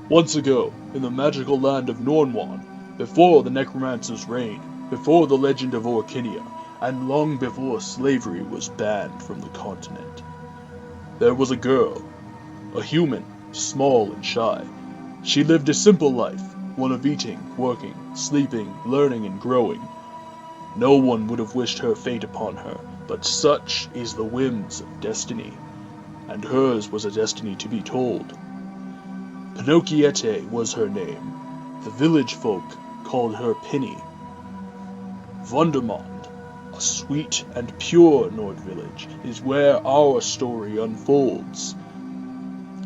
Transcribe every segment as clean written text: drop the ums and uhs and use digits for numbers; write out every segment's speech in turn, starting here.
Once ago, in the magical land of Nornwan, before the necromancers' reign, before the legend of Orikinia, and long before slavery was banned from the continent, there was a girl, a human, small and shy. She lived a simple life, one of eating, working, sleeping, learning, and growing. No one would have wished her fate upon her, but such is the whims of destiny, and hers was a destiny to be told. Pinokeeyetay was her name. The village folk called her Pinny. VON-der-mond, a sweet and pure Nord village, is where our story unfolds.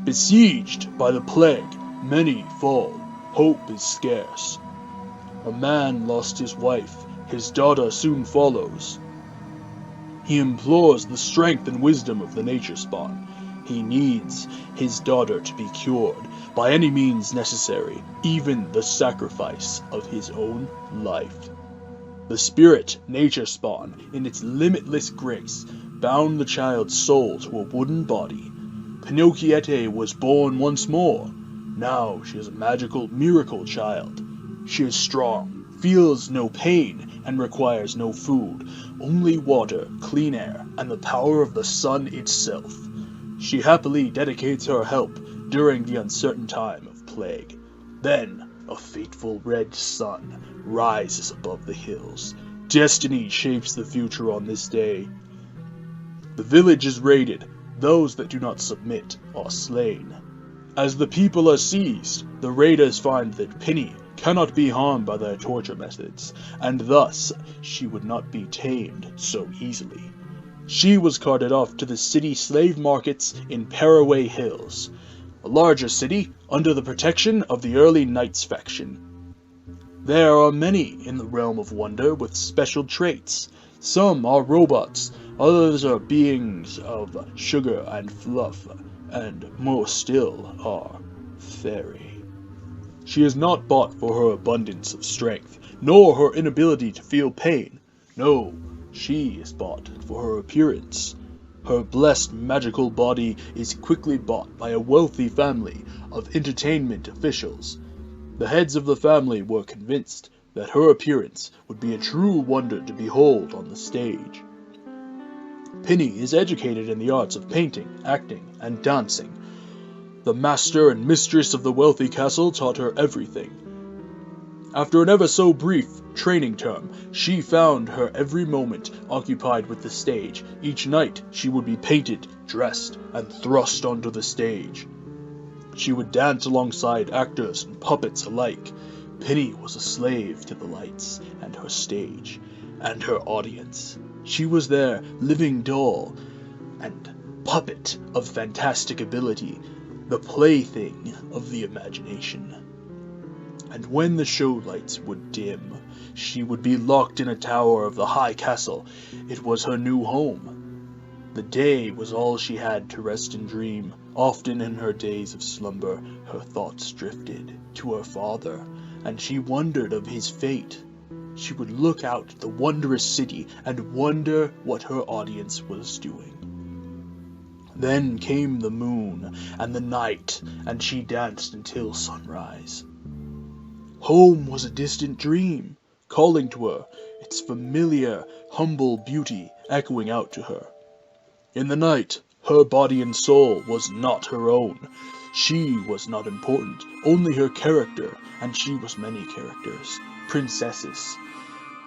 Besieged by the plague, many fall. Hope is scarce. A man lost his wife. His daughter soon follows. He implores the strength and wisdom of the nature spawn. He needs his daughter to be cured by any means necessary, even the sacrifice of his own life. The spirit nature spawn, in its limitless grace, bound the child's soul to a wooden body. Pinokeeyetay was born once more. Now she is a magical miracle child. She is strong, feels no pain, and requires no food, only water, clean air, and the power of the sun itself. She happily dedicates her help during the uncertain time of plague. Then, a fateful red sun rises above the hills. Destiny shapes the future on this day. The village is raided. Those that do not submit are slain. As the people are seized, the raiders find that Pinny cannot be harmed by their torture methods, and thus she would not be tamed so easily. She was carted off to the city slave markets in Paraguay Hills, a larger city under the protection of the early Knights faction. There are many in the realm of wonder with special traits. Some are robots, others are beings of sugar and fluff, and more still are fairy. She is not bought for her abundance of strength, nor her inability to feel pain. No, she is bought for her appearance. Her blessed magical body is quickly bought by a wealthy family of entertainment officials. The heads of the family were convinced that her appearance would be a true wonder to behold on the stage. Pinny is educated in the arts of painting, acting, and dancing. The master and mistress of the wealthy castle taught her everything. After an ever so brief training term, she found her every moment occupied with the stage. Each night she would be painted, dressed, and thrust onto the stage. She would dance alongside actors and puppets alike. Pinny was a slave to the lights and her stage and her audience. She was their living doll and puppet of fantastic ability, the plaything of the imagination. And when the show lights would dim, she would be locked in a tower of the high castle. It was her new home. The day was all she had to rest and dream. Often in her days of slumber, her thoughts drifted to her father, and she wondered of his fate. She would look out at the wondrous city and wonder what her audience was doing. Then came the moon and the night, and she danced until sunrise. Home was a distant dream, calling to her, its familiar, humble beauty echoing out to her. In the night, her body and soul was not her own. She was not important, only her character, and she was many characters. Princesses,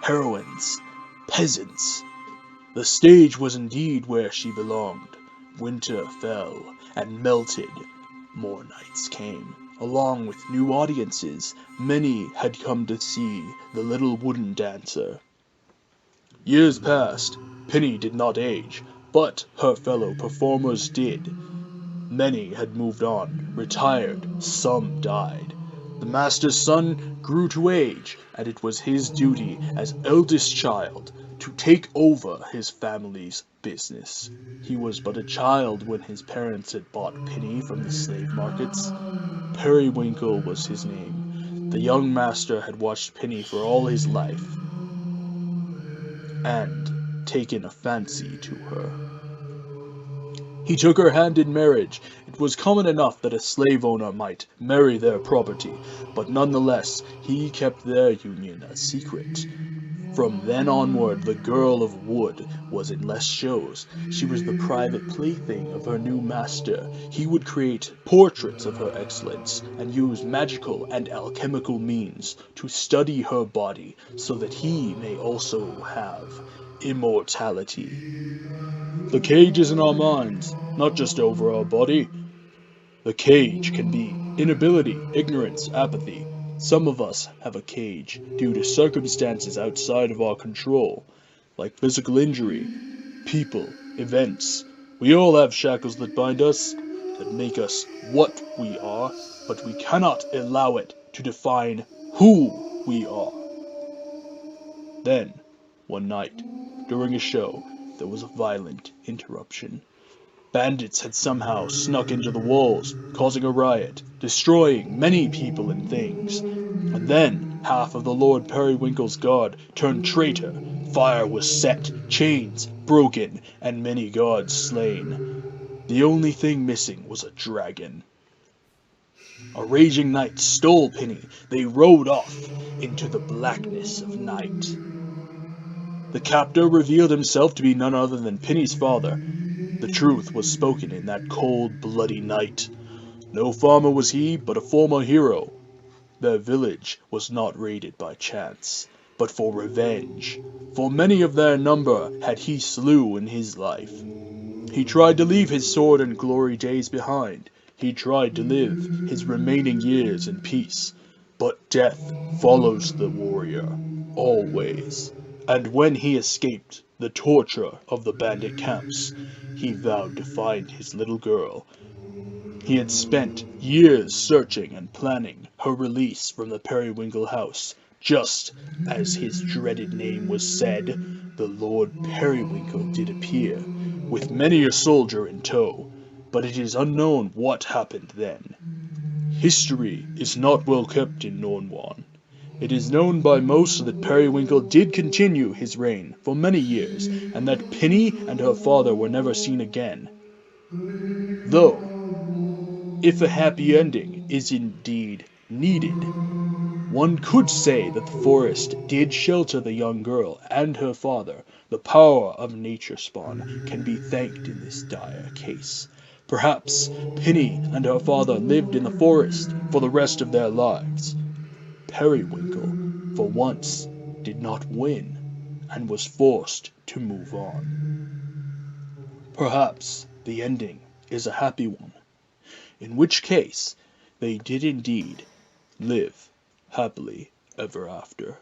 heroines, peasants. The stage was indeed where she belonged. Winter fell and melted. More nights came. Along with new audiences, many had come to see the little wooden dancer. Years passed. Pinny did not age, but her fellow performers did. Many had moved on, retired, some died. The master's son grew to age, and it was his duty as eldest child to take over his family's business. He was but a child when his parents had bought Pinny from the slave markets. Periwinkle was his name. The young master had watched Pinny for all his life, and taken a fancy to her. He took her hand in marriage. It was common enough that a slave owner might marry their property, but nonetheless he kept their union a secret. From then onward, the girl of wood was in less shows. She was the private plaything of her new master. He would create portraits of her excellence and use magical and alchemical means to study her body so that he may also have immortality. The cage is in our minds, not just over our body. The cage can be inability, ignorance, apathy. Some of us have a cage due to circumstances outside of our control, like physical injury, people, events. We all have shackles that bind us, that make us what we are, but we cannot allow it to define who we are. Then, one night, during a show, there was a violent interruption. Bandits had somehow snuck into the walls, causing a riot, destroying many people and things. And then half of the Lord Periwinkle's guard turned traitor. Fire was set, chains broken, and many guards slain. The only thing missing was a dragon. A raging knight stole Pinny. They rode off into the blackness of night. The captor revealed himself to be none other than Pinny's father. The truth was spoken in that cold, bloody night. No farmer was he, but a former hero. Their village was not raided by chance, but for revenge. For many of their number had he slew in his life. He tried to leave his sword and glory days behind. He tried to live his remaining years in peace. But death follows the warrior, always. And when he escaped the torture of the bandit camps, he vowed to find his little girl. He had spent years searching and planning her release from the Periwinkle house. Just as his dreaded name was said, the Lord Periwinkle did appear, with many a soldier in tow, but it is unknown what happened then. History is not well kept in Nornwan. It is known by most that Periwinkle did continue his reign for many years, and that Pinny and her father were never seen again. Though, if a happy ending is indeed needed, one could say that the forest did shelter the young girl and her father. The power of nature spawn can be thanked in this dire case. Perhaps Pinny and her father lived in the forest for the rest of their lives. Periwinkle, for once, did not win, and was forced to move on. Perhaps the ending is a happy one, in which case they did indeed live happily ever after.